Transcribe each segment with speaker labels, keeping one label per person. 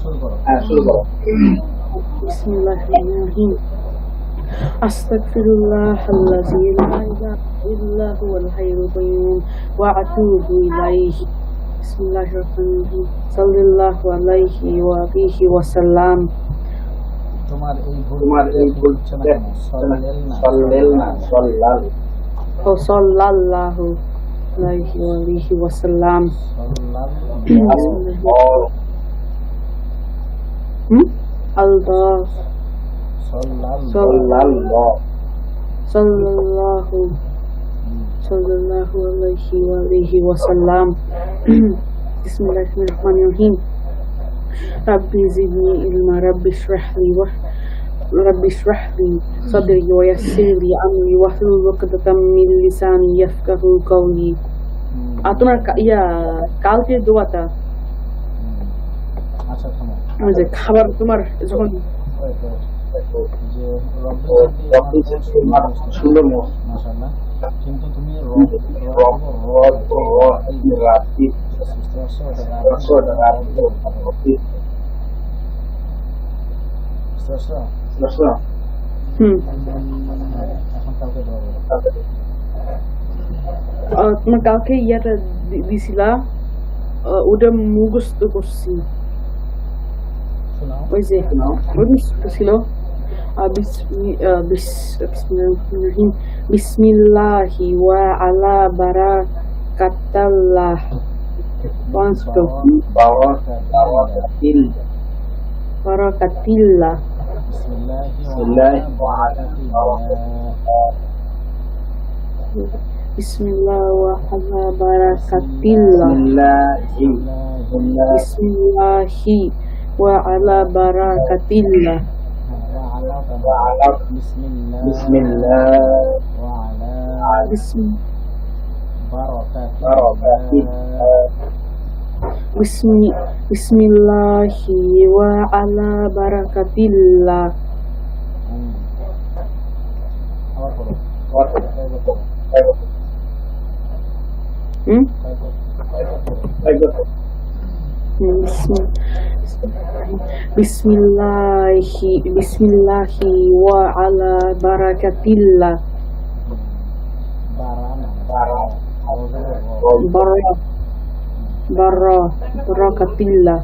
Speaker 1: শুরু করো।
Speaker 2: বিসমিল্লাহির আস্তাগফিরুল্লাহাল্লাযী লা ইলাহা ইল্লা হুয়াল হাইয়ুল কাইয়্যুম ওয়া আতুবু ইলাইহি। বিসমিল্লাহির রহমানির রহিম। সাল্লাল্লাহু আলাইহি ওয়া আলিহি ওয়া সাল্লাম।
Speaker 1: তোমার এই ভুল
Speaker 2: সাল্লাল্লাহু আলাইহি ওয়া আলিহি ওয়া সাল্লাম। আল্লাহ সাল্লাল্লাহু আলাইহি ওয়া আলিহি ওয়া সাল্লাম। বিসমিল্লাহির রহমানির রহিম। রাব্বি জিদনি ইলমা রাব্বি ইশরাহ লি সাদরি ওয়া ইয়াসসির লি আমরি ওয়াহলুল উকদাতাম মিন লিসানি ইয়াফকাহু কাওলি। তোমার কালকে দোয়াটা ওই যে খাবার তোমার যখন
Speaker 1: সুন্দর মাশাআল্লাহ, কিন্তু তুমি
Speaker 2: তোমার কালকে ইয়াটা দিছিলা, ওটা মুখস্থ করছি। ওই যে ছিল বিসমিল্লাহি ওয়া আলা বারাকাতিল্লাহ বারাকাতিল্লাহ বিসমিল্লাহ ওয়া আলা বারাকাতিল্লাহ বিসমিল্লাহি wa ala barakatillah bismillahi wa ala barakatillah. Bismillahi wa ala barakatillah barakatillah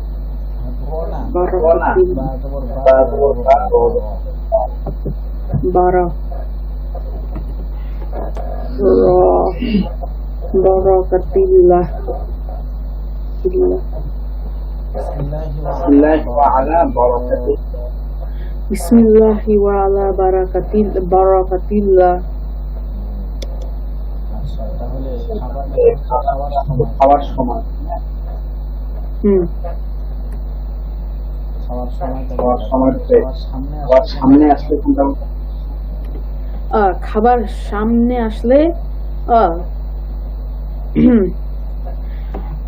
Speaker 2: barakatillah. Bismillahi wa ala barakatillah.
Speaker 1: খাওয়ার সময় সামনে আসলে
Speaker 2: খাবার সামনে আসলে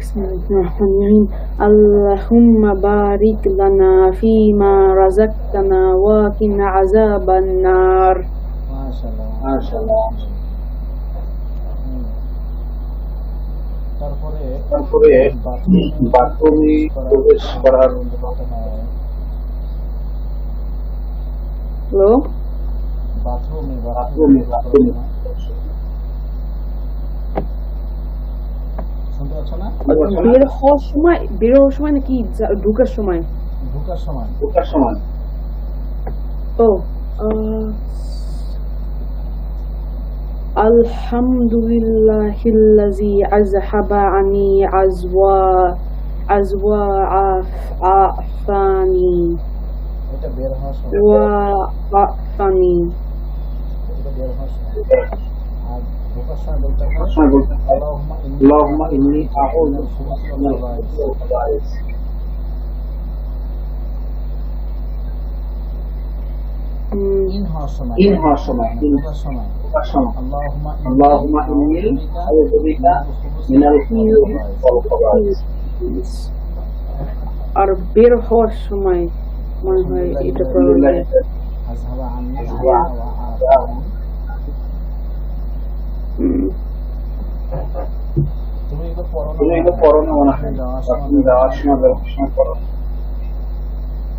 Speaker 2: Bismillahirrahmanirrahim. Allahumma barik lana fima razaqtana wa qina azaban nar.
Speaker 1: মাশাআল্লাহ। তারপরে বাথরুমে প্রবেশ করার বাথরুমে
Speaker 2: বের হওয়ার সময় নাকি ঢোকার সময়? আলহামদুলিল্লাহিল্লাযী আযহাবা আনি আজওয়া আফানি ওয়া আফানি।
Speaker 1: اللهم إني أعوذ بك من الخبائث. إن هاشمة اللهم إني أعوذ بك من الخبائث والخبائث.
Speaker 2: আর বের হওয়ার সময় মনে হয় এটা পড়লে
Speaker 1: তুমি এটা পড়ো না মনে হয়, যাওয়ার সময় পড়ো।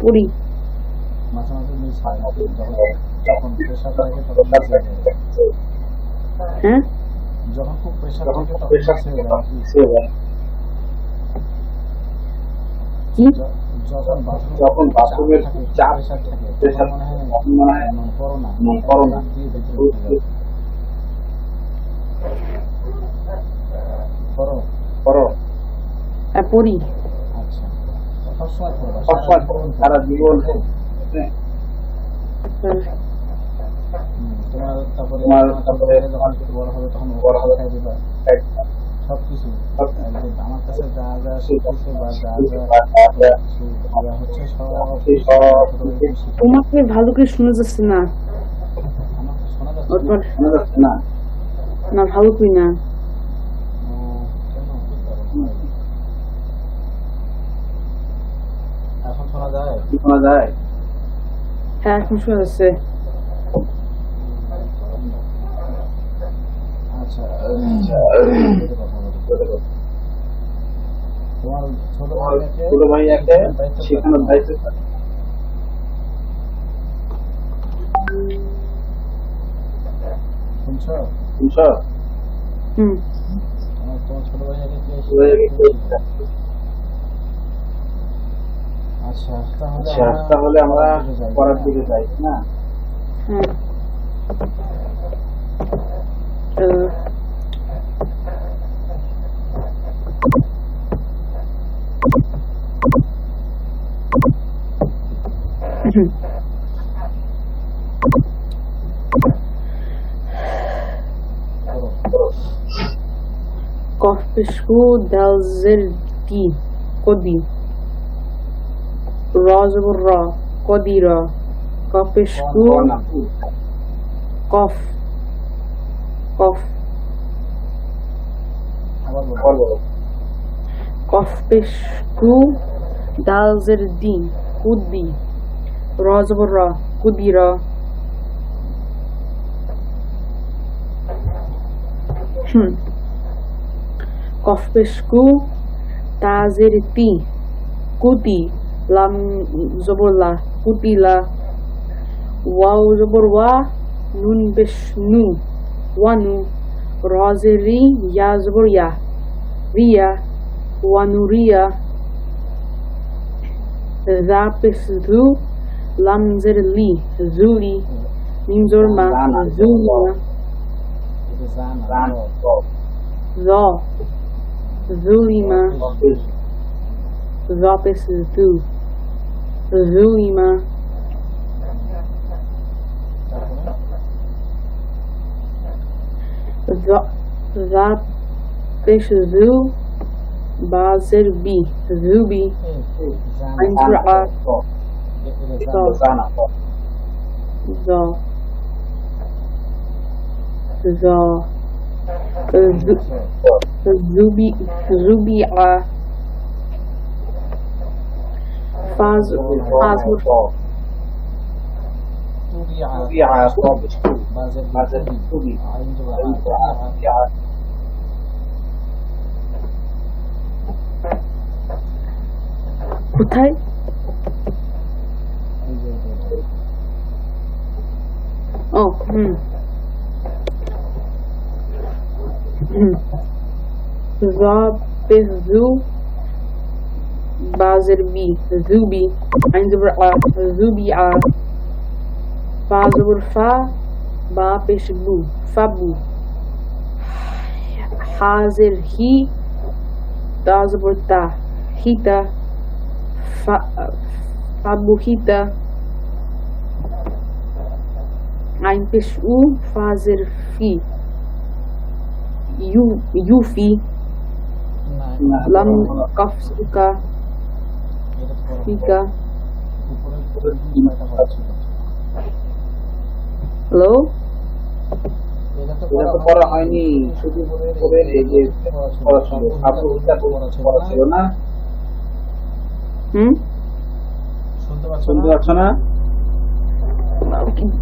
Speaker 2: পড়ি।
Speaker 3: মাঝে মাঝে মিস হয়, যখন প্রেশার থাকে তখন মিস হয়ে যায়।
Speaker 2: হ্যাঁ,
Speaker 3: যখন খুব প্রেশার থাকে তখন মিস হয়ে যায় কি?
Speaker 2: কি
Speaker 3: যখন বাথরুমের চাপ প্রেশার থাকে তখন মনে হয় করোনা দিয়ে ভিতরে ঢুকে যায়। করো
Speaker 2: হ্যাঁ পড়ি।
Speaker 3: আচ্ছা, সবসময় করবা,
Speaker 1: সারা জীবন
Speaker 3: তোমার তারপরে যখন একটু বড় হবে তখন খাই দিবা সবকিছু। আমার কাছে যা যা শিখেছে বা যা যা কিছু হচ্ছে সব
Speaker 2: তোমাকে ভালো করে শোনা যাচ্ছে না।
Speaker 3: আমাকে শোনা যাচ্ছে
Speaker 1: শোনা যাচ্ছে না।
Speaker 2: না ভালো করি না।
Speaker 3: এখন শোনা যায়?
Speaker 1: শোনা যায়?
Speaker 2: হ্যাঁ এখন শোনা যাচ্ছে।
Speaker 3: আচ্ছা, তোমার
Speaker 1: ছোট ভাইয়াকে শেখানোর দায়িত্ব
Speaker 3: শুনছো? তোমার ছোট ভাইয়াকে আচ্ছা,
Speaker 1: তাহলে আমরা পড়ার দিকে যাই না?
Speaker 2: Kofpisku dalzerdi kodi razburra kodira kofpisku kof kofpisku dalzerdi kodi razburra kodira Kofpisku tazirti kuti lam zaburla kutila waw zaburwa nun bishnu wanu raziri ya zaburya riya wanuria zapisdu lam zirli zuli nimzurma zulma za Zulima Zapisdu Zulima Zapisdu Bazirbi Zubi Anjra'a Zubi'a কোথায়? ও Zapisdu Bazirbi Zubi Anjra'a Zubi'a Fazurfa Bapishbu Fabu Hazir Hi Tazburta Hita Fabu Hita Einpishu Fazir Fi Yufi Lam Kafsuka Fika Hello?
Speaker 1: এটা তো পড়া হয়নি, শুধু করে এই যে পড়াশোনা পড়া ছিল না। শুনতে পাচ্ছ না?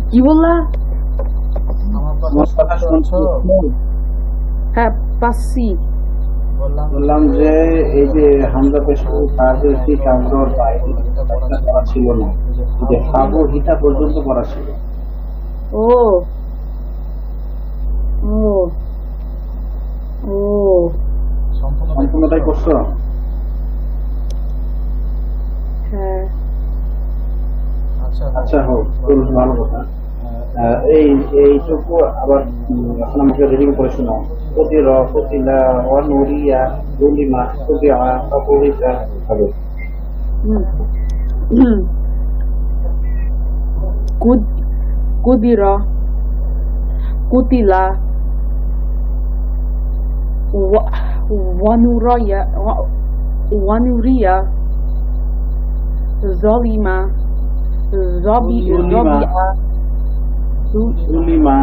Speaker 2: কি বললা?
Speaker 3: আমার কথা শুনছো?
Speaker 2: হ্যাঁ পাচ্ছি।
Speaker 1: বললাম যে এই যে হামজা পেশ কাজের কি কামর বাইরে পড়া ছিল না, যে ফাবু হিতা পর্যন্ত পড়া ছিল।
Speaker 2: ও ও ও
Speaker 1: সম্পূর্ণটাই করছো?
Speaker 2: হ্যাঁ।
Speaker 1: আচ্ছা হোক, খুব ভালো কথা। এইটুকু আবার এখন আমাকে রিডিং করে শোনাও। প্রতির প্রতিলা অনুরিয়া গুলিমা প্রতিআ অপরিতা হবে।
Speaker 2: কুদিরা কুতিলা ওয়ানুরিয়া জলিমা Rabia
Speaker 1: গুলিমা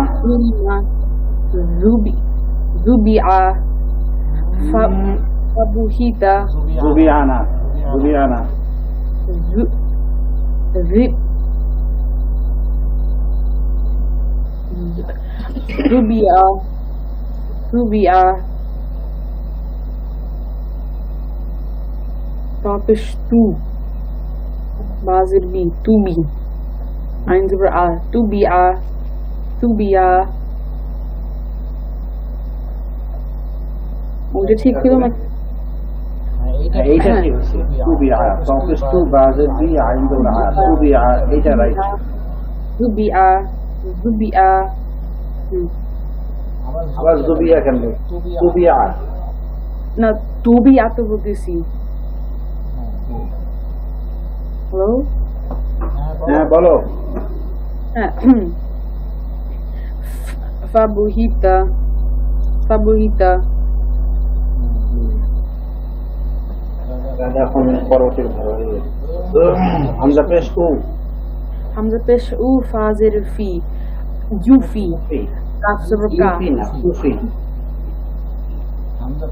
Speaker 2: জুবিআ ফাবুহিতা
Speaker 1: জুবিআনা
Speaker 2: Zubia Topisch tu Bazir bi Tubi Eins über A Tubia ওটা ঠিক ছিল না?
Speaker 1: এইটা ঠিক আছে। তুবিআ তফিস তু বাজে বি আইন্দুল আ তুবিআ, এইটা রাইট।
Speaker 2: Zubia
Speaker 1: আবার জুবিয়া কেন? তুবিআ
Speaker 2: না, তুবিয়া তো বলতেছি। হ্যালো,
Speaker 1: হ্যাঁ বলো।
Speaker 2: Fabuhita
Speaker 1: এখন পরবর্তী হামজা পেশ উ
Speaker 2: Hamza pesh u fazir fi Jufi Kaf zabr ka
Speaker 1: ইউফি না উফি।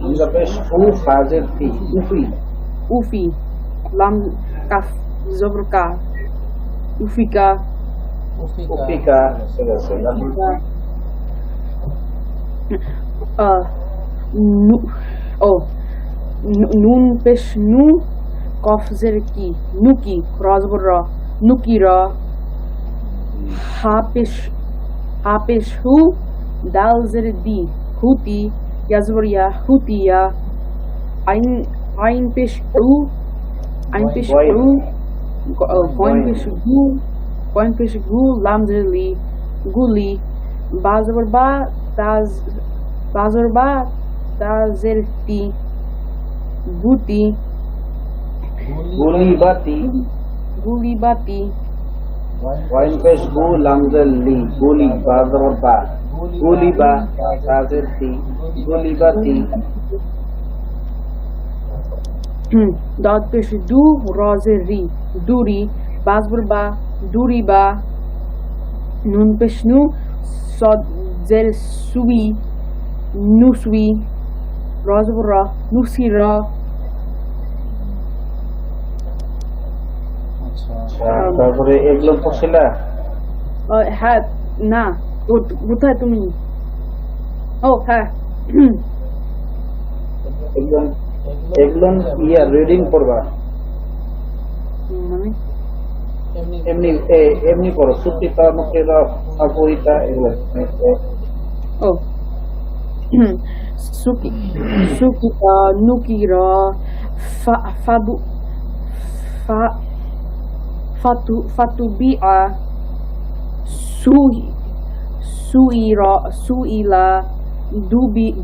Speaker 1: হামজা পেশ উ ফাজের ফি উফি
Speaker 2: Ufi Lam Kaf zabr ka Ufika
Speaker 1: উফিকা ঠিক আছে।
Speaker 2: Nun pesh nu Kaf zir ki Nuki Ra zabr ra Nukira Hapish hu Dal zir di Huti Yazwariya Hutiya Ain pish u Coin pish gu Lam zir li Guli Bazar ba Tazir ti Guti Gulibati
Speaker 1: wine পেশ গু লামজাল লি গুলি বাজার বা গুলিবা তাজের তি গুলিবাতি
Speaker 2: Dot pesh du Razir ri Duri Bazar ba Duri ba Nun pesh nu Sod zer sui Nuswi Razar ra Nusira
Speaker 1: তারপরে এগুলো পড়ছিল।
Speaker 2: হ্যাঁ, না কোথায় তুমি? ও হ্যাঁ,
Speaker 1: এগুলো রিডিং করবা,
Speaker 2: মানে
Speaker 1: এমনি করো। সুতিতা মুকিরা অপরিতা এগুলো।
Speaker 2: ও Sukita Nukira Fatubi'a Suila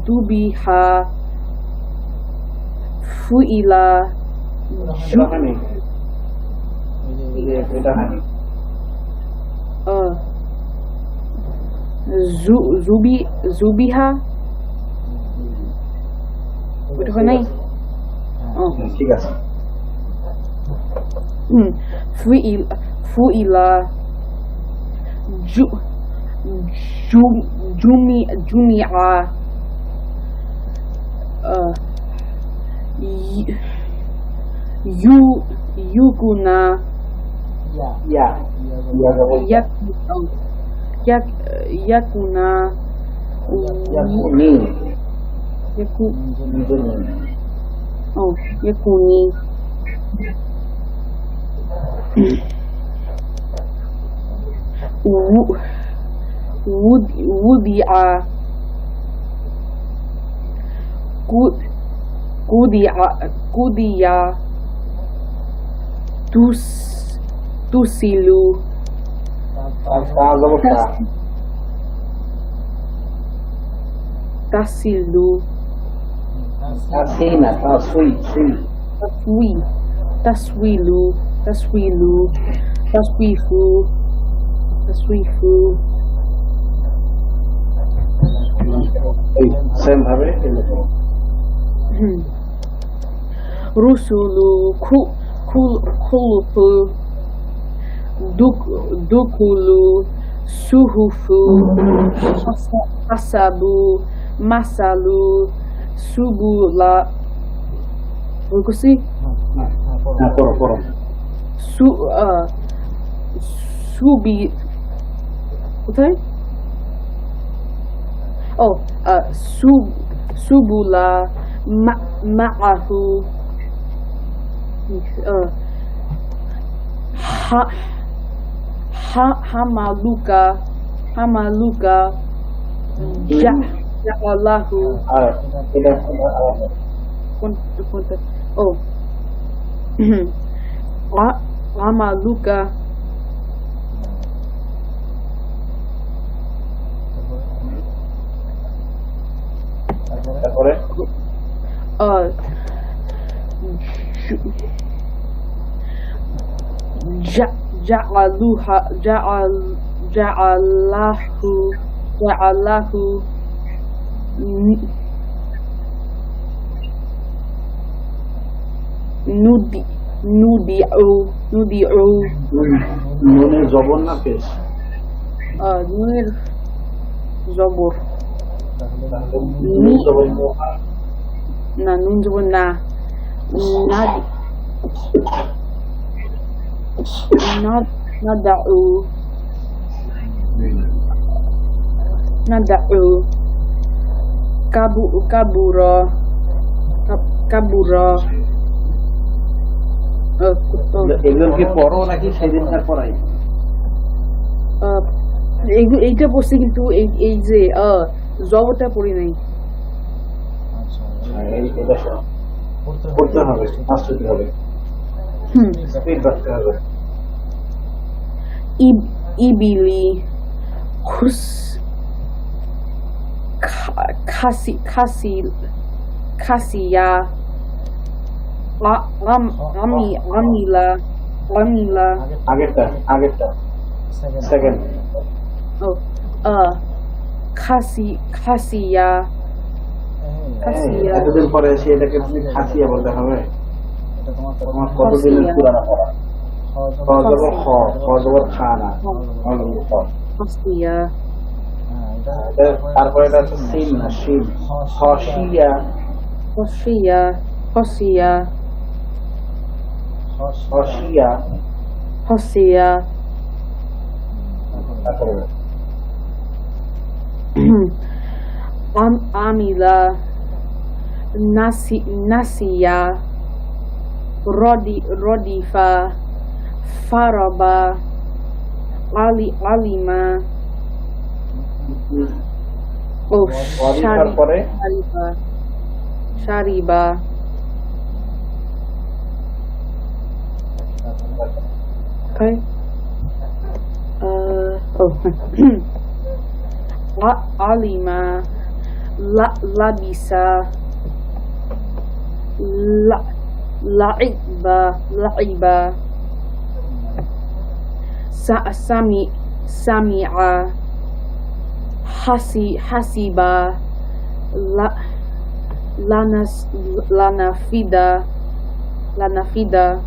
Speaker 2: Dubiha Fuila Zubiha ওটা নাই।
Speaker 1: ঠিক আছে।
Speaker 2: Fuila Jumia Yukuna Yakuna يكون
Speaker 3: নুন
Speaker 2: يكوني و- وضع قضي تسل
Speaker 1: তা জবর তা
Speaker 2: تصل
Speaker 1: তা সেই না তা সুই সুই
Speaker 2: تسويل تصويف
Speaker 1: এই সেম ভাবে এরকম
Speaker 2: رسل خلق دخول صحف حسب مثل سبل بقولي
Speaker 1: হ্যাঁ পড়ো পড়ো
Speaker 2: সুবি কোথায় সুবুলা মাআহু হামালুকা জাআলাহু
Speaker 1: আর এটা
Speaker 2: কোনটা আমালুকা
Speaker 1: তারপরে
Speaker 2: ja'alahu nudi'u
Speaker 1: নুনের জবর না পেশ
Speaker 2: নুনের জবর
Speaker 1: নুন জবর
Speaker 2: না নুন জবর না nada'u kabura
Speaker 1: এগুলো কি পড়ো নাকি সেদিনকার পড়াই
Speaker 2: এইটা পড়ছি কিন্তু এই যে জবরটা পড়ি নাই
Speaker 1: এটা পড়তে হবে আসতে হবে স্পিড বাড়তে হবে
Speaker 2: ইবিলি খাসিয়া আমিলা
Speaker 1: আগেরটা সেকেন্ড
Speaker 2: খাসিয়া
Speaker 1: এতদিন পরে এসে এটাকে তুমি খাসিয়া বলতে হবে তোমার কতদিনের পুরানা পড়া খানা
Speaker 2: খাসিয়া
Speaker 1: তারপরে এটা হচ্ছে সিন না শিন হসিয়া তারপরে
Speaker 2: আমিলা নাসিয়া রদিফা ফারাবা আলিমা
Speaker 1: পরে
Speaker 2: শারিবা okay alima labisa la'iba sami'a hasiba lanafida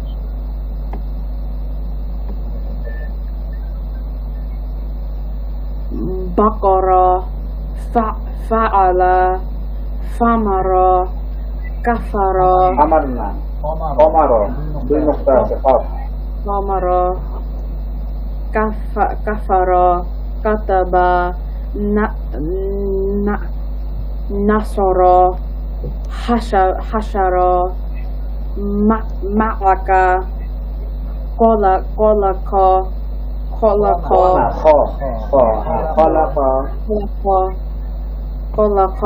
Speaker 2: baqara fa'ala famara kafara
Speaker 1: আমার না কমারো দুই নকটা আছে পাঁচ
Speaker 2: famara kafara kataba nasara حشرة معركة خلق خلق
Speaker 1: না খ খ হ্যাঁ খলাক
Speaker 2: خلق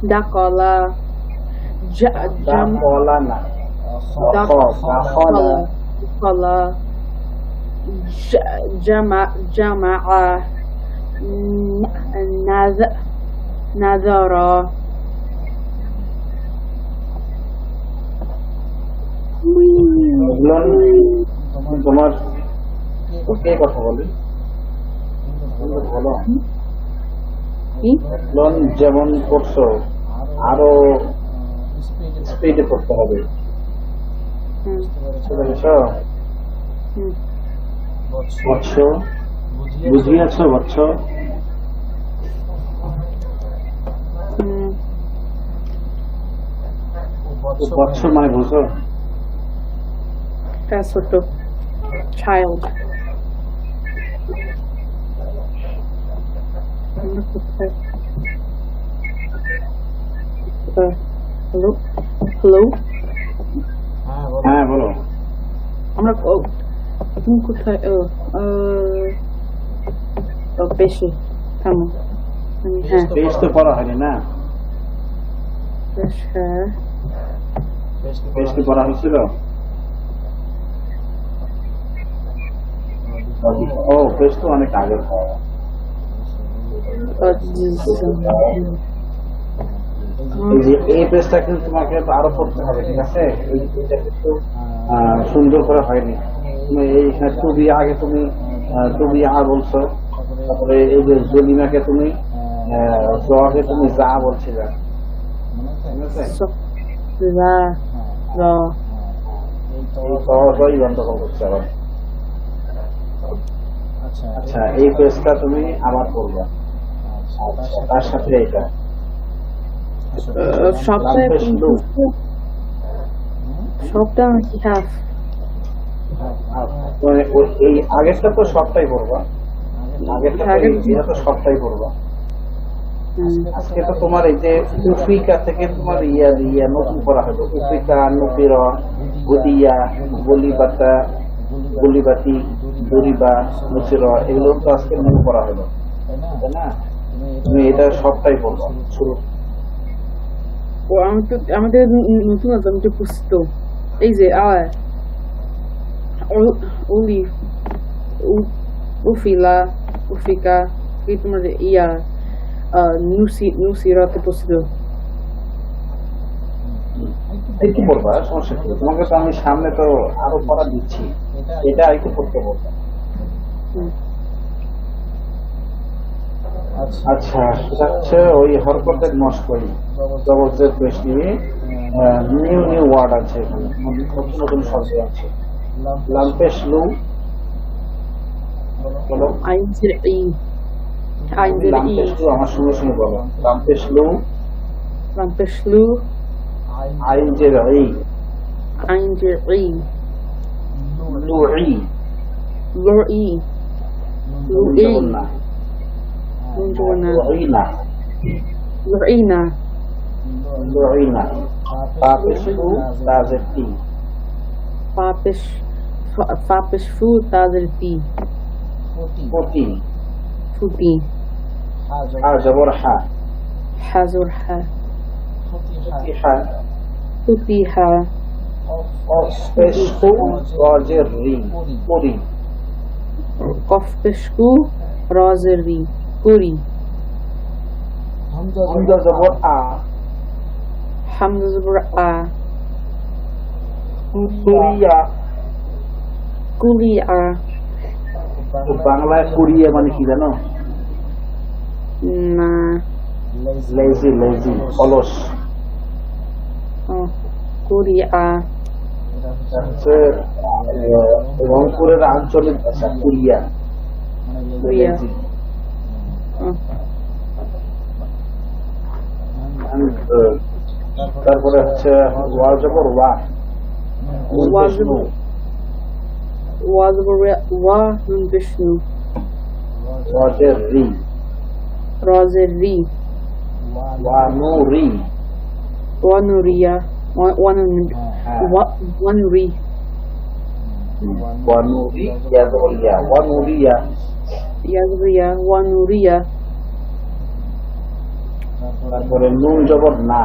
Speaker 2: دخل
Speaker 1: কলা না
Speaker 2: دخل جمع نذر
Speaker 1: তোমার কে কথা বলে বলো লোন যেমন করছো আরো স্পিডে করতে হবে বুঝতে পেরেছো বৎস বুঝিয়েছো বৎস বৎস মানে বুঝো
Speaker 2: That's what the child. Hello? Hello?
Speaker 1: হ্যাঁ বলো
Speaker 2: আমরা তুমি কোথায় বেশি থামো হ্যাঁ
Speaker 1: বেশ তো পড়া হয়নি না
Speaker 2: হ্যাঁ
Speaker 1: বেশ কি পড়া হয়েছিল ও বেশ তো অনেক আগে এই যে এই পেজটা কিন্তু তোমাকে আরো পড়তে হবে ঠিক আছে এই পেজটা কিন্তু সুন্দর করে হয়নি তুমি এইখানে টুবি আগে তুমি টুবি বলছো তারপরে এই যে জলিমাকে তুমি জকে তুমি যা বলছিলে সহজই গন্ডগোল করছে আবার আচ্ছা এই পেজটা তুমি আবার করবে তার সাথে এইটা
Speaker 2: সবটা কি হাফ
Speaker 1: মানে এই আগেরটা তো সবটাই করবা আগেরটা এটা তো সবটাই করবা আজকে তো তোমার এই যে উফিকা থেকে তোমার ইয়া নতুন করা হলো উফিকা নুকির গুদিয়া গলিবাতা গলিবাতি দরিবা মুসির এগুলো তো আজকে নিউ করা হলো তাই না তুমি এটা সবটাই করবা শুরু
Speaker 2: আমাদের নতুন আজমটা পুস্ত এই যে অলিভ উফিলা উফিকা এই তোমার ইয়া নিউসিরাতে পুস্ত
Speaker 1: একটু পড়বা সমস্যা কি তোমাকে তো আমি সামনে তো আরো পড়া দিচ্ছি এটা একটু পড়তে বলবো আচ্ছা সেটা হচ্ছে ওই হরকতের মস্করি জবরজের বেশি নিউ নিউ ওয়ার্ড আছে নতুন নতুন শব্দ আছে লাম্পেশ লু বলো
Speaker 2: আইনজের ই
Speaker 1: লাম্পেশ লু আমার সঙ্গে সঙ্গে বলো লাম্পেশ লু আইনজের ই লুই লুইনা
Speaker 2: لعينا فابش فو تازرتي فوتي
Speaker 1: جبر
Speaker 2: حزر فتيحة قفشكو رازري كوري
Speaker 1: حمزة زبر
Speaker 2: حمزة زبر কুলিয়া
Speaker 1: বাংলায় কুড়িয়ে মানে কি জানো
Speaker 2: না
Speaker 1: লেজি লেজি অলস
Speaker 2: কুলিয়া
Speaker 1: হচ্ছে রংপুরের আঞ্চলিক ভাষা কুড়িয়া লেজি তারপরে হচ্ছে ওয়া জবর ওয়া
Speaker 2: বিষ্ণু
Speaker 1: রাজের রি ওয়ানুরি
Speaker 2: ওয়ানুরিয়া ওয়ানুরি
Speaker 1: ওয়ানুরি ইয়া জবর ইয়া ওয়ানুরিয়া
Speaker 2: ইয়াজরিয়া ওয়ানুরিয়া
Speaker 1: তারপরে নুন জবর না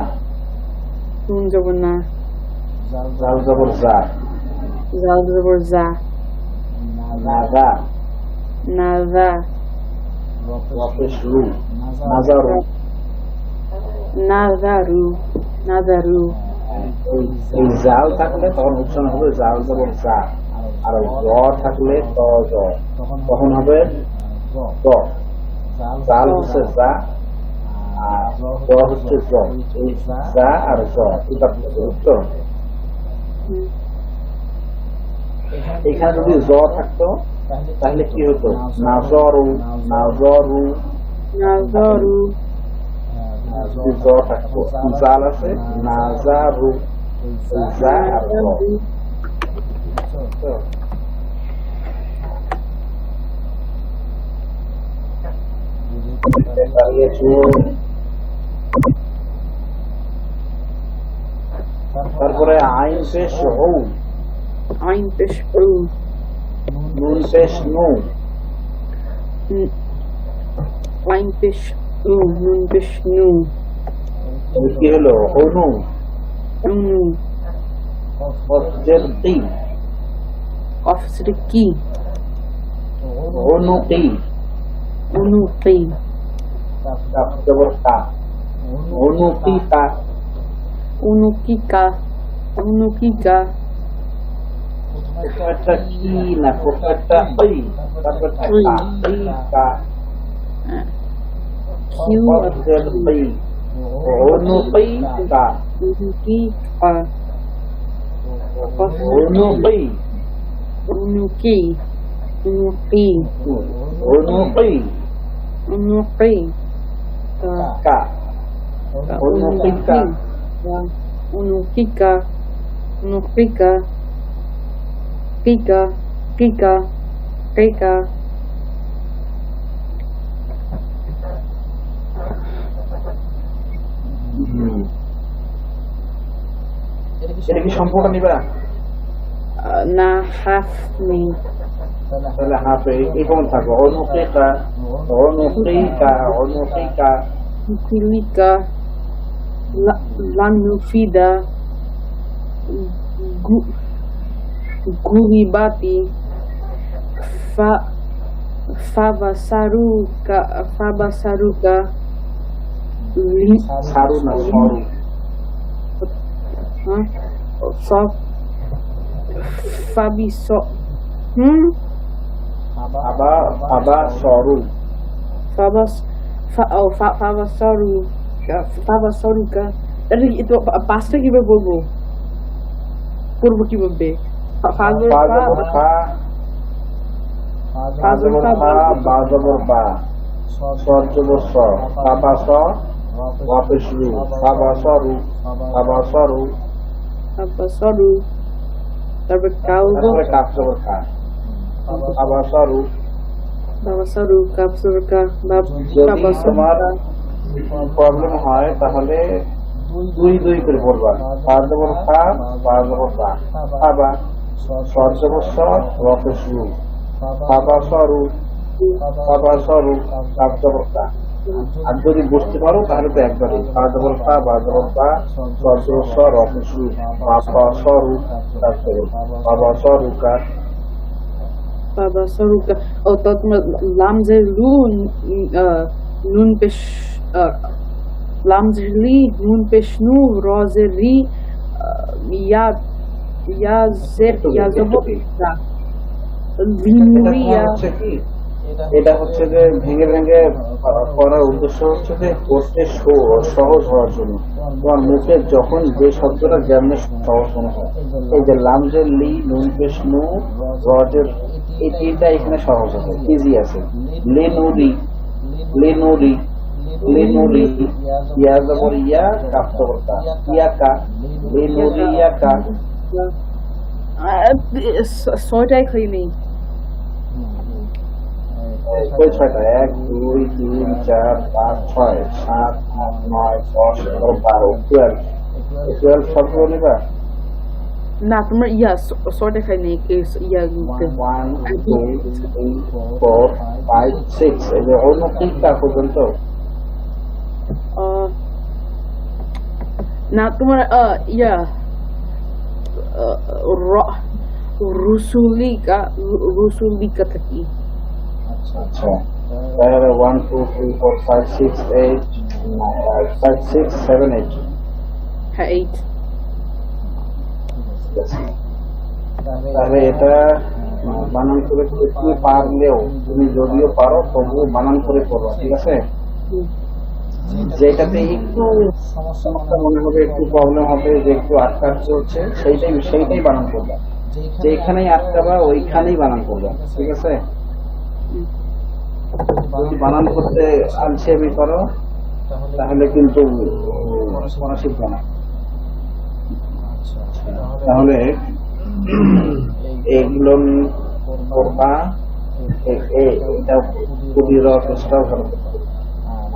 Speaker 2: নুন জবর না
Speaker 1: জাল জবর জা
Speaker 2: জাল জবর জা
Speaker 1: নাগা
Speaker 2: নাজা
Speaker 1: ওয়াফেশ রু নাজারু
Speaker 2: নাজারু নাজারু
Speaker 1: এই জাল থাকলে তখন উচ্চারণ হবে জাল জবর জা আর জ থাকলে ত জ তখন হবে জ জাল হচ্ছে জা আর জ হচ্ছে জ এই জা আর জ এটা বুঝছো এখানে যদি জ থাকতো তাহলে কি হতো নাজরু নাজরু
Speaker 2: নাজারু
Speaker 1: যদি জ থাকতো জাল আছে নাজারু জা আর জ বুঝছো? তারপরে আইন পেশ ও
Speaker 2: আইন পেশ উ
Speaker 1: নুন পেশ নু
Speaker 2: আইন পেশ উ নুন পেশ নু
Speaker 1: কি হলো অনু
Speaker 2: উনু
Speaker 1: অফজের তি
Speaker 2: অফিসের কি
Speaker 1: অনু কি
Speaker 2: উনু কি
Speaker 1: জবর কা অনু কি কা
Speaker 2: উনু কি কা উনু কি কা
Speaker 1: একটা কি না একটা ওই তারপর কা
Speaker 2: কিউ
Speaker 1: অফজের তি অনু কি কা
Speaker 2: উনু কি কা
Speaker 1: অনু কি
Speaker 2: উনু কি উনু কি
Speaker 1: অনু কি
Speaker 2: উনু কি কা
Speaker 1: কা অনু কি কা
Speaker 2: uno kika kika kika kika
Speaker 1: এটা কি সম্পূর্ণ নিবা
Speaker 2: na half me
Speaker 1: তাহলে হাফে এরকম থাকো অনুকিকা
Speaker 2: kulika lanufida guribati fabasaruka
Speaker 1: Saroo না সরু
Speaker 2: fabiso
Speaker 1: আবা সরু
Speaker 2: fabasaruka itu pasta কিভাবে বলবো করবো কিভাবে Abasaru তারপর কাউজো Babasaru kapsurka
Speaker 1: তোমার প্রবলেম হয় তাহলে দুই করে পড়বা পাঁচ জবর খা পাঁচ জবর খা খাবা সর জবর সর রফে শুরু খাবা সরু কাপ জবর খা আর যদি বুঝতে পারো তাহলে তো একবারে পাঁচ জবর খা পাঁচ জবর খা সর জবর সর রফে শুরু বাবা সরু কাপ জবর বাবা সরু কা
Speaker 2: Babasaruka tot lamze nun pesh lamzeli nun peshnu rozeri ya zeb ya zobo vinuria
Speaker 1: এটা হচ্ছে যে ভেঙে ভেঙে করার উদ্দেশ্য হচ্ছে যে করতে সহজ হওয়ার জন্য তোমার মুখে যখন যে শব্দটা যেমন সহজ মনে হয় এই যে লামজের লি নুন পেশ নু রজের এই তিনটা এখানে সহজ আছে ইজি আছে লেনুরি ইয়া জবর ইয়া কাপ জবর কা ইয়াকা লেনুরি ইয়াকা
Speaker 2: ছয়টাই খাই নেই
Speaker 1: কই ছয়টা? 1 2 3 4 5 6 7 8 9 10 11 12 12 12 সবগুলো নিবা?
Speaker 2: না তোমার ইয়া সর্ট দেখাই নেই ইয়া
Speaker 1: 1 2 3 4 5 6 এই যে অন্য তিনটা পর্যন্ত।
Speaker 2: না তোমার ইয়া রুসুলিকা থাকি।
Speaker 1: আচ্ছা তাহলে 1 2 3 4 5 6 8 5 6 7 8।
Speaker 2: হ্যাঁ 8।
Speaker 1: তাহলে এটা বানান করে তুমি পারলেও, তুমি যদিও পারো তবুও বানান করে করবা, ঠিক আছে? যেটাতে একটু সমস্যা মনে হবে, একটু প্রবলেম হবে, যে একটু আটকাট চলছে, সেইটাই বানান করবা। যেখানেই আটকাবা ওইখানেই বানান করবা, ঠিক আছে? যদি বানান করতে আলসেমি করো তাহলে কিন্তু পড়া শিখবে না। তাহলে এগুলো করবা, এটা ক্ষুদিরও চেষ্টাও করো।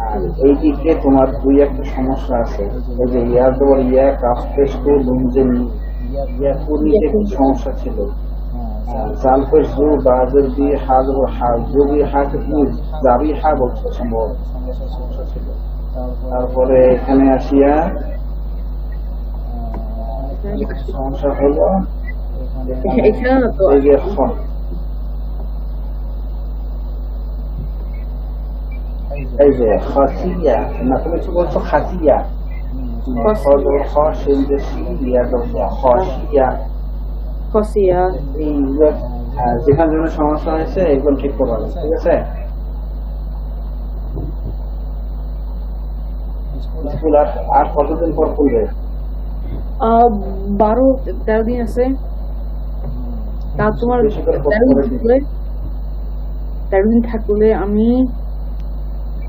Speaker 1: আর এই দিকে তোমার দুই একটা সমস্যা আছে, ওই যে ইয়া দেওয়ার ইয়া কাস্টেস টু লুমজেন ইয়া কুনিতে একটু সমস্যা ছিল। জালফের জু বাজের দিয়ে হাজ ও হাজ জুবি হাকে তুমি যাবি হা বলছো, সম্ভব সমস্যা ছিল। তারপরে এখানে আসিয়া সমস্যা হলো
Speaker 2: এখানে তো
Speaker 1: এই যে এই যে খাসিয়া, না তুমি কি বলছো খাসিয়া?
Speaker 2: খসিয়া
Speaker 1: যেখানে যেখানে সমস্যা হয়েছে একদম ঠিক করবা, ঠিক আছে? স্কুল আর কতদিন পর খুলবে?
Speaker 2: 12-13 দিন আছে। তা তোমার 13 দিন থাকলে আমি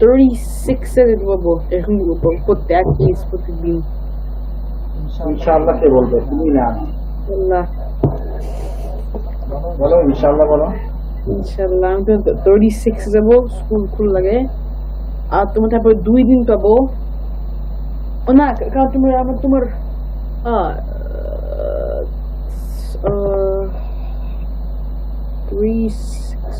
Speaker 2: 36-এ যেতে পারবো, এরকম করতে অ্যাটলিস্ট প্রতিদিন।
Speaker 1: ইনশাআল্লাহ কে বলবে, তুমি না?
Speaker 2: আল্লাহ
Speaker 1: বলো ইনশাআল্লাহ, বলো
Speaker 2: ইনশাআল্লাহ। আমি তো 36 যাবো স্কুল খুল লাগে, আর তোমার তারপর 2 দিন পাবো। ও না, কারণ তোমার 3-6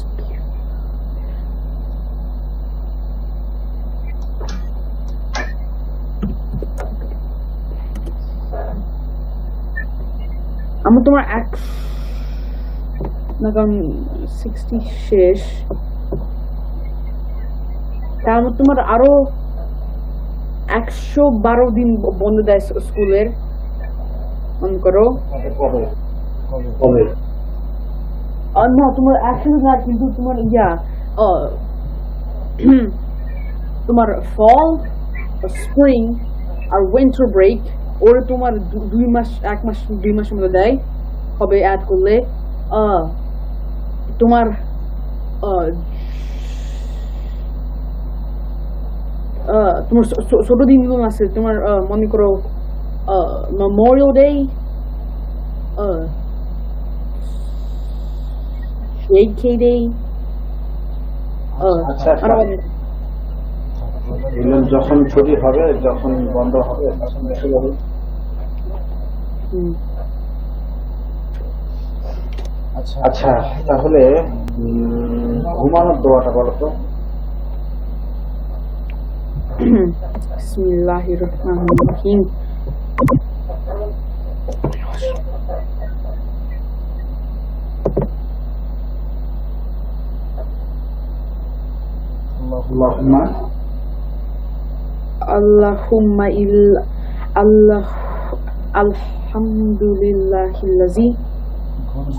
Speaker 2: আমার তোমার না, কারণ 60 শেষ, তা আমার তোমার আরো 112 দিন বন্ধ দেয় স্কুলের, মনে করো। না তোমার একসাথে না, কিন্তু তোমার ইয়া তোমার ফল, স্প্রিং আর উইন্টার ব্রেক, ওরা তোমার 2 মাস 1 মাস 2 মাসের মধ্যে দেয়, হবে অ্যাড করলে। তোমার তোমার ছোট দিনগুলো আছে, তোমার মনে করো মেমোরিয়াল ডে, JK ডে,
Speaker 1: যখন ছুটি হবে, যখন বন্ধ হবে তখন এসে যাবে। আচ্ছা তাহলে ঘুমানোর দোয়াটা বলো তো।
Speaker 2: বিসমিল্লাহির রহমানির রহিম। আলহামদুলিল্লাহিল্লাযী।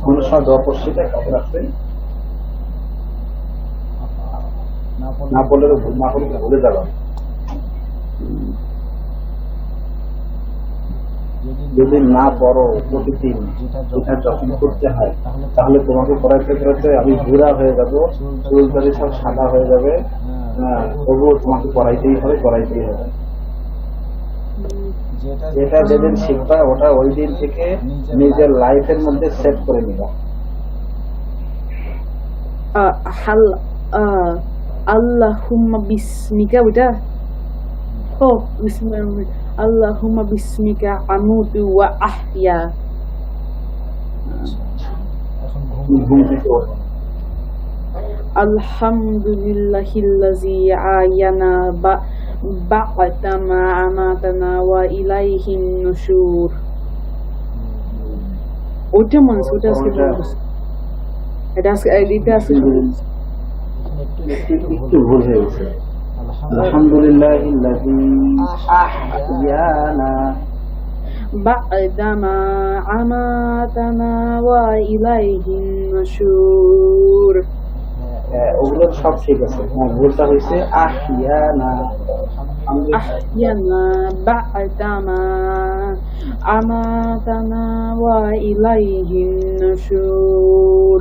Speaker 1: ঘোষণা দোয়া পড়ছিটা কাছে রাখবেন, না বললে ভুলে যাবেন। যদি না পড়ো প্রতিদিন, যেটা যখন করতে হয়, তাহলে তোমাকে পড়াইতে পড়াইতে আমি ঘুরা হয়ে যাবো, চুল দাড়ি সব সাদা হয়ে যাবে, তবুও তোমাকে পড়াইতেই হবে। যেটা যেদিন শিখবা ওটা ওই দিন থেকে নিজের লাইফের মধ্যে সেট করে নিবা।
Speaker 2: Allahumma bismika udah. Oh, bismillahirrahmanirrahim. Allahumma bismika amutu wa ahya.
Speaker 1: ঘুম থেকে ওঠো।
Speaker 2: Alhamdulillahillazi ayana ba'da ma amatana wa ilaihin nusyur. ওটা মানুষ ওটা আজকে এটা আজকে
Speaker 1: একটু ভুল হয়ে গেছে। আলহামদুলিল্লাহিল্লাযী আহইয়ানা
Speaker 2: ba'da ma amatana wa ilaihin nusyur.
Speaker 1: ওগুলো সব ঠিক আছে, ভুলটা হয়েছে আহিয়ানা।
Speaker 2: Ahyana ba'da ma amatana wa ilaihin nusyur.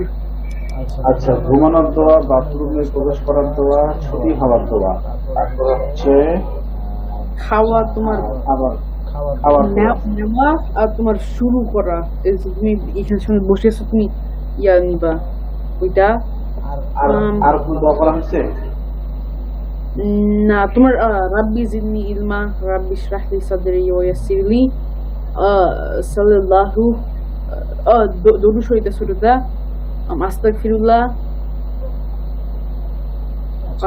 Speaker 1: আচ্ছা, ঘুমানোর দোয়া, বাথরুমে প্রবেশ করার দোয়া, ছুটি হওয়ার দোয়া, তারপরে হচ্ছে
Speaker 2: খাওয়া তোমার
Speaker 1: আবার খাওয়ার দোয়া।
Speaker 2: নেওয়া আর তোমার শুরু করা। এই যে তুমি এখানে সঙ্গে বসে আছো, তুমি ইয়া নিবা ওইটা।
Speaker 1: আর কোন দোয়া করা হয়েছে?
Speaker 2: না, তোমার রাব্বি জিদনি ইলমা, রাব্বি ইশরাহ লি সাদরি ওয়া ইয়াসসির লি সাল্লাল্লাহু দরুদ শরীফ সুরটা আস্তাগফিরুল্লাহ।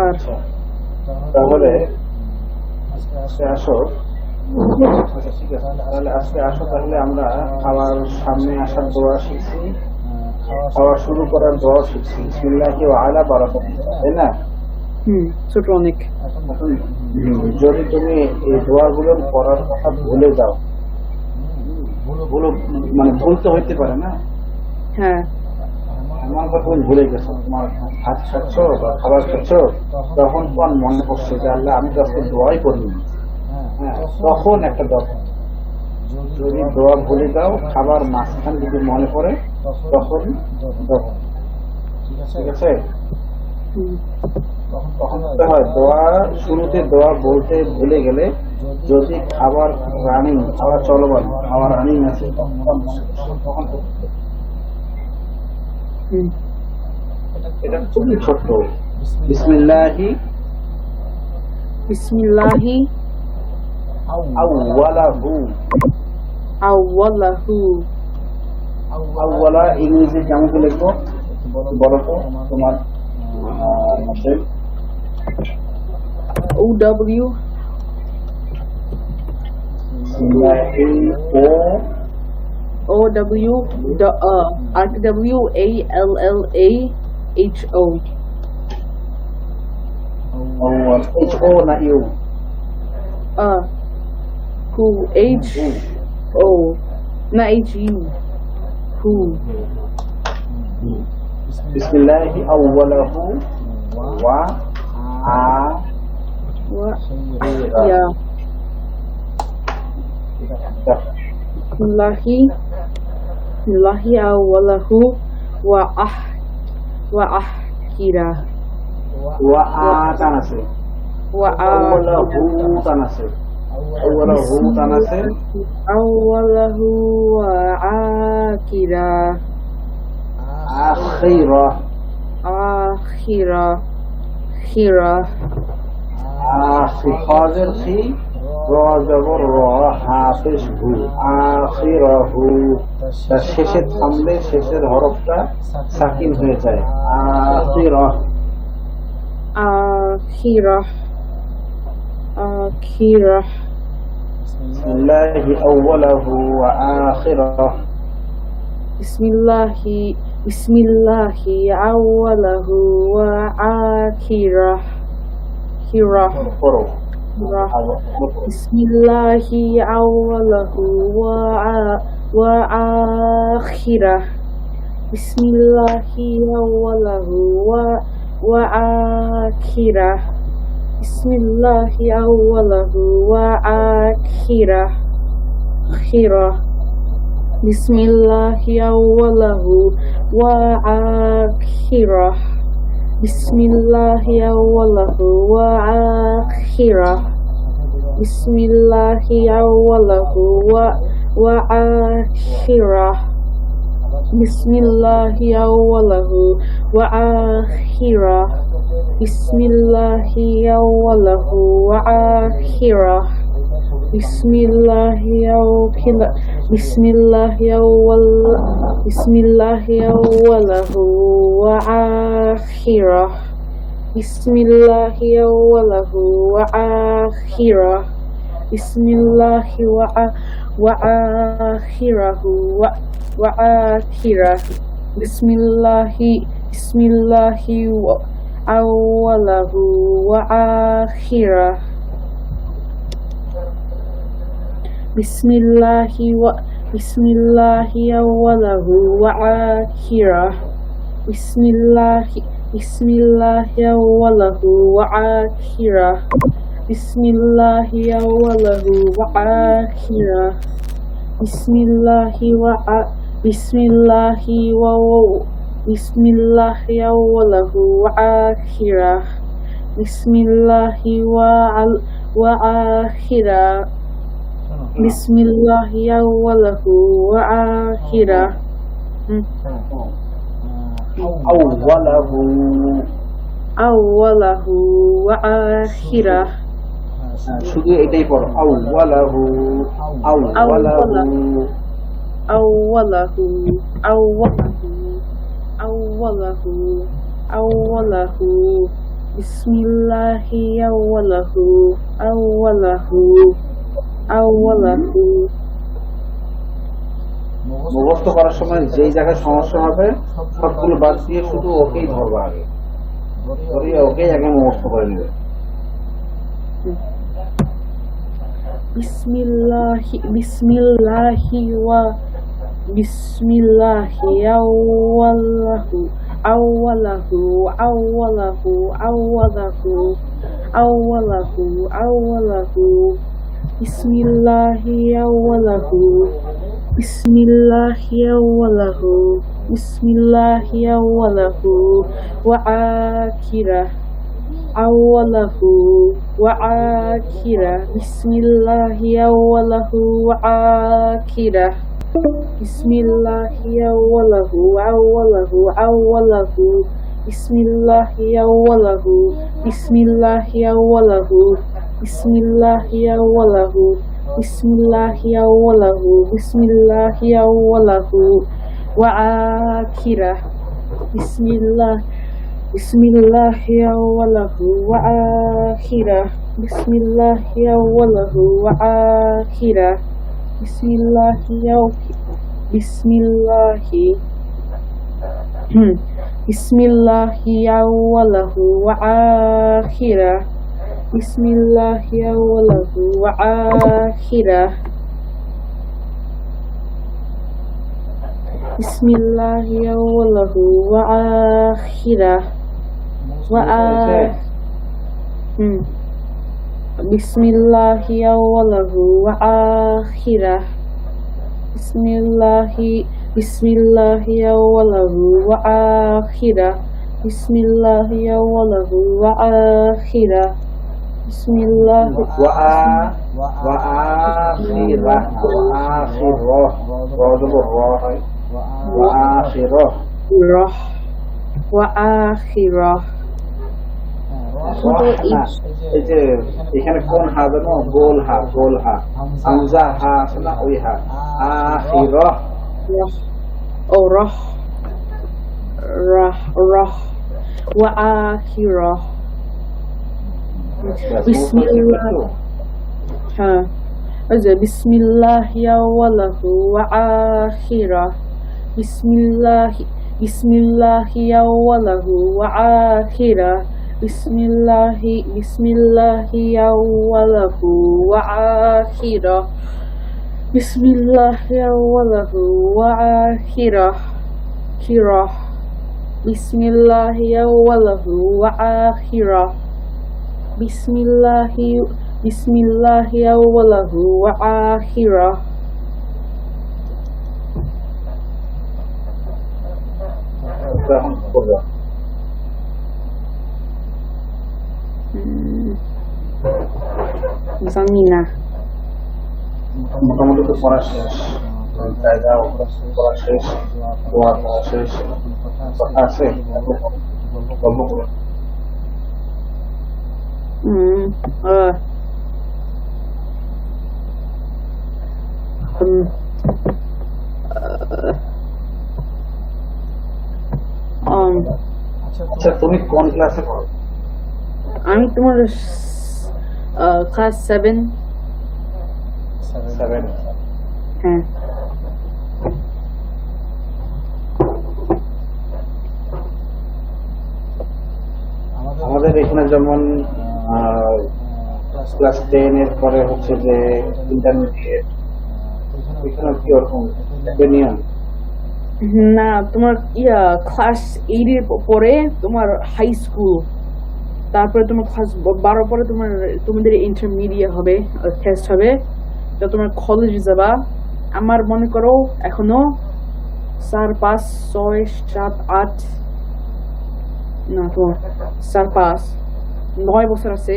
Speaker 2: আর
Speaker 1: তাহলে আজকে আসো, আচ্ছা ঠিক আছে, তাহলে আজকে আসো, তাহলে আমরা খাওয়ার সামনে আসার দোয়া শিখছি, খাওয়া শুরু করার দোয়া শিখছি, বিসমিল্লাহি ওয়া আলা বারাকাতিহি, তাই না?
Speaker 2: ছোট অনেক।
Speaker 1: যদি তুমি এই দোয়াগুলো পড়ার কথা ভুলে যাও, মানে ভুলতে হইতে পারে না।
Speaker 2: হ্যাঁ,
Speaker 1: এমন কথা তুমি ভুলে গেছো, তোমার ভাত খাচ্ছ বা খাবার খাচ্ছ, তখন তোমার মনে পড়ছে যে আল্লাহ আমি তো আজকে দোয়াই করিনি। হ্যাঁ, তখন একটা দোয়া, যদি দোয়া ভুলে যাও, খাবার মাঝখান যদি মনে পড়ে, তখন ঠিক আছে। তখন হয় দোয়া শুরুতে দোয়া বলতে ভুলে গেলে, যদি খাবার রানিং, খাবার চলমান, খাবার রানিং আছে, তখন এটা খুবই ছোট্ট। বিসমিল্লাহি
Speaker 2: বিসমিল্লাহি
Speaker 1: আউওয়ালাহু।
Speaker 2: আউওয়ালাহু
Speaker 1: আউওয়ালা ইংরেজি কেমন করে লিখবো বলো তো তোমার?
Speaker 2: OW OW WALLAHO
Speaker 1: HO না ইউ?
Speaker 2: who HO না HU who
Speaker 1: বিসমিল্লাহি আউওয়ালাহু ওয়া
Speaker 2: ya Bismillahi awwalahu wa akhirah
Speaker 1: ওয়া টান আছে, আউওয়ালাহু টান আছে, আউওয়ালাহু টান আছে,
Speaker 2: awwalahu wa akhirah
Speaker 1: আখিরাহ খাজের খি রজবর র হাফেজ হু আখিরাহু। তার শেষে থামলে শেষের হরফটা সাকিন হয়ে যায়, আখিরাহ। বিসমিল্লাহি আউওয়ালাহু ওয়া আখিরাহ।
Speaker 2: Bismillahi awwalahu wa akhirah.
Speaker 1: পড়ো।
Speaker 2: Bismillahi awwalahu wa akhirah. Bismillahi awwalahu wa akhirah. Bismillahi awwalahu wa akhirah. Bismillahi awwalahu wa akhirah. Bismillahi awwalahu wa akhirah. Bismillahi awwalahu wa akhirah. Bismillahi awwalahu wa akhirah. Bismillahi awwalahu wa akhirah. Bismillahi awwalahu wa akhirah. Bismillahi awwalahu wa akhirah. Bismillahi wa akhirahu wa akhirah. Bismillahi awwalahu wa akhirah. Bismillahi awwalahu wa akhirah. Bismillahi awwalahu wa akhirah. Bismillahi awwalahu wa akhirah. Bismillahi awwalahu wa akhirah. Bismillahi wa akhirah. Bismillahi awwalahu wa akhirah. Awwalahu wa akhirah.
Speaker 1: শুধু এটাই পড়ো, আউওয়ালাহু আউওয়ালাহু
Speaker 2: awwalahu. Bismillahi awwalahu.
Speaker 1: মুখস্থ করার সময় যেই জায়গায় সমস্যা হবে সবগুলো বাদ দিয়ে শুধু ওকেই ধরবা আগে, ধরিয়ে ওকেই আগে মুখস্থ করে নেবে।
Speaker 2: Bismillahi awwalahu. Bismillahi awwalahu wa akhirah. Awwalahu wa akhirah. Bismillahi awwalahu wa akhirah. Bismillahi awwalahu. Bismillahi awwalahu. Bismillahi awwalahu wa akhirah. Bismillahi awwalahu wa akhirah. Bismillahi awwalahu wa akhirah. Bismillahi awwalahu wa akhirah. Bismillahi awwalahu wa akhirah. Bismillahi awwalahu wa akhirah. Bismillahi awwalahu wa akhirah. Bismillahi awwalahu wa akhirah. Bismillahi awwalahu wa akhirah. Bismillahi
Speaker 1: wa akhirah
Speaker 2: wa akhirah.
Speaker 1: এই যে এখানে কোন হা জানো? গোল হা হামজা হা আছে না, ওই হা। আখিরাহ
Speaker 2: rah wa akhirah. Bismillahi awwalahu wa akhirah. Bismillahi awwalahu wa akhirah. Bismillahi awwalahu wa akhirah. Bismillahi awwalahu wa akhirah. Bismillahi awwalahu wa akhirah. Bismillahi awwalahu wa akhirah. Zamina.
Speaker 1: মোটামুটি তো পড়া শেষ, জায়গা পড়া শেষ, দোয়া পড়া শেষ, কথা আছে, গল্প করো।
Speaker 2: Uh, um,
Speaker 1: আচ্ছা তুমি কোন ক্লাসে পড়ো?
Speaker 2: আমি তোমার ক্লাস 7
Speaker 1: 7।
Speaker 2: হ্যাঁ
Speaker 1: আমাদের এখানে যেমন ক্লাস 10 এর পরে হচ্ছে যে ইন্টারমিডিয়েট, এখানে কি ওরকম নিয়ম?
Speaker 2: না তোমার ক্লাস 8 এর পরে তোমার হাই স্কুল, তারপরে তোমার ক্লাস 12 পরে তোমাদের ইন্টারমিডিয়েট হবে, টেস্ট হবে, তো তোমার কলেজে যাবা। আমার মনে করো এখনো 4, 5, 6, 7, 8 না তোমার 4, 5, 9 বছর আছে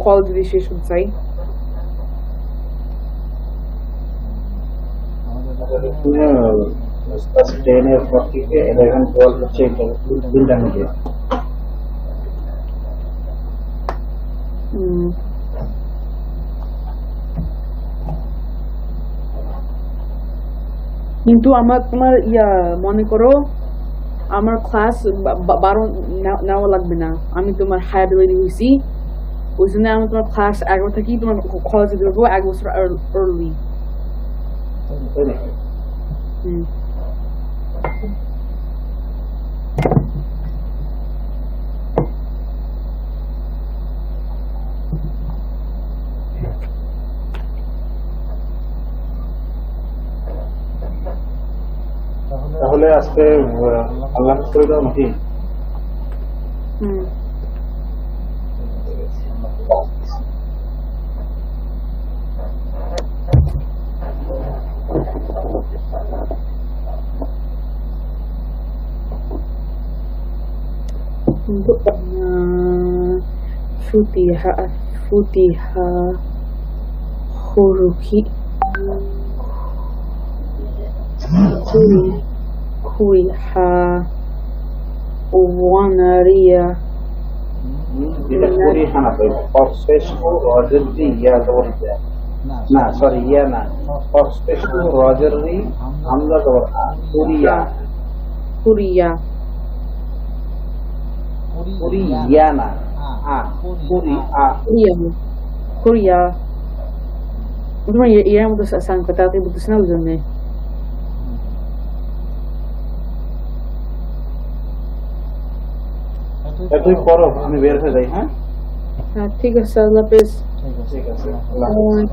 Speaker 2: কলেজ যদি শেষ হতে চাই।
Speaker 1: ক্লাস 10 এর পর থেকে 11, 12 হচ্ছে ইন্টারমিডিয়েট।
Speaker 2: কিন্তু আমার তোমার মনে করো আমার ক্লাস 12 নেওয়া লাগবে না, আমি তোমার হায়াবিলিটি হয়েছি, ওই জন্য আমি তোমার ক্লাস 11 থেকে তোমার কলেজে দেবো 1 বছর আর্লি।
Speaker 1: তাহলে আজকে আল্লাহ করে দাও নাকি?
Speaker 2: Futiha Huruki Kuiha Wanaria
Speaker 1: যেটা করি হানা পাই ফরস্পেশনাল রজার দি ইয়া জবর না সরি ইয়া না ফরস্পেশনাল রজার রি হামজা জবর কুরিয়া
Speaker 2: Kuriya
Speaker 1: কুরিয়া না
Speaker 2: Kuriya তোমার এর মধ্যে সাংকতাতে বুঝছ না বুঝুন নেই।
Speaker 1: তুই পড়ো, আমি বের হয়ে যাই। হ্যাঁ
Speaker 2: ঠিক আছে, আল্লাহ হাফেজ।
Speaker 1: ঠিক আছে, আল্লাহ হাফেজ।